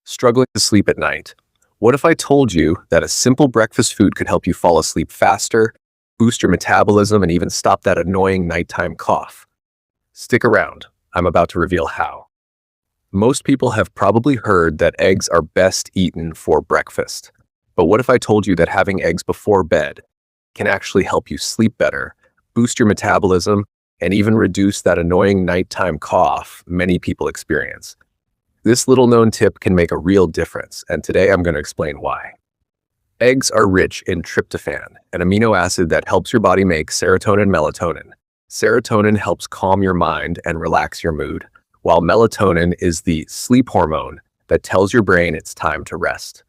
Struggling to sleep at night? What if I told you that a simple breakfast food could help you fall asleep faster, boost your metabolism, and even stop that annoying nighttime cough? Stick around. I'm about to reveal how. Most people have probably heard that eggs are best eaten for breakfast. But what if I told you that having eggs before bed can actually help you sleep better, boost your metabolism, and even reduce that annoying nighttime cough many people experience? This little known tip can make a real difference, and today I'm going to explain why. Eggs are rich in tryptophan, an amino acid that helps your body make serotonin and melatonin. Serotonin helps calm your mind and relax your mood, while melatonin is the sleep hormone that tells your brain it's time to rest.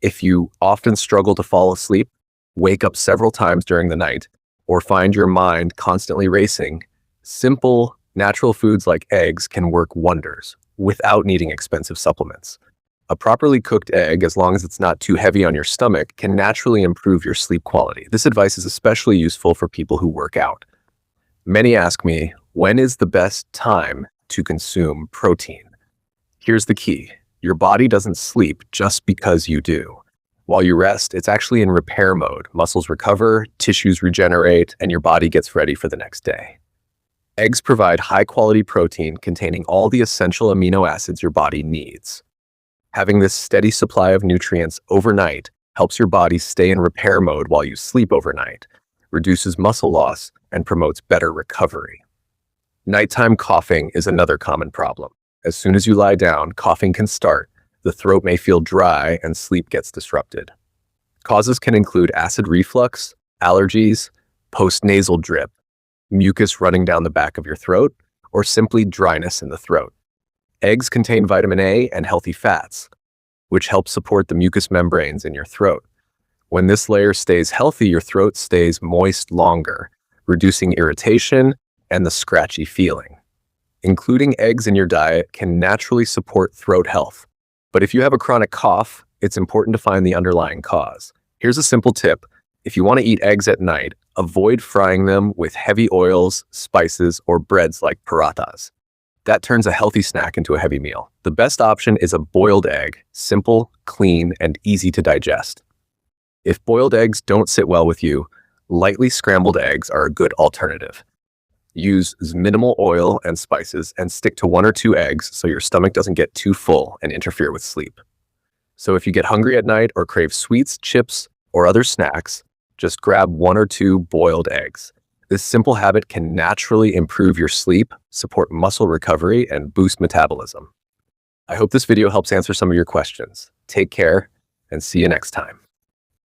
If you often struggle to fall asleep, wake up several times during the night, or find your mind constantly racing, simple, natural foods like eggs can work wonders without needing expensive supplements. A properly cooked egg, as long as it's not too heavy on your stomach, can naturally improve your sleep quality. This advice is especially useful for people who work out. Many ask me, when is the best time to consume protein? Here's the key. Your body doesn't sleep just because you do. While you rest, it's actually in repair mode. Muscles recover, tissues regenerate, and your body gets ready for the next day. Eggs provide high-quality protein containing all the essential amino acids your body needs. Having this steady supply of nutrients overnight helps your body stay in repair mode while you sleep overnight, reduces muscle loss, and promotes better recovery. Nighttime coughing is another common problem. As soon as you lie down, coughing can start, the throat may feel dry, and sleep gets disrupted. Causes can include acid reflux, allergies, postnasal drip, mucus running down the back of your throat, or simply dryness in the throat. Eggs contain vitamin A and healthy fats, which help support the mucous membranes in your throat. When this layer stays healthy, your throat stays moist longer, reducing irritation and the scratchy feeling. Including eggs in your diet can naturally support throat health. But if you have a chronic cough, it's important to find the underlying cause. Here's a simple tip. If you want to eat eggs at night, avoid frying them with heavy oils, spices, or breads like parathas. That turns a healthy snack into a heavy meal. The best option is a boiled egg, simple, clean, and easy to digest. If boiled eggs don't sit well with you, lightly scrambled eggs are a good alternative. Use minimal oil and spices and stick to 1 or 2 eggs so your stomach doesn't get too full and interfere with sleep. So if you get hungry at night or crave sweets, chips, or other snacks, just grab 1 or 2 boiled eggs. This simple habit can naturally improve your sleep, support muscle recovery, and boost metabolism. I hope this video helps answer some of your questions. Take care, and see you next time.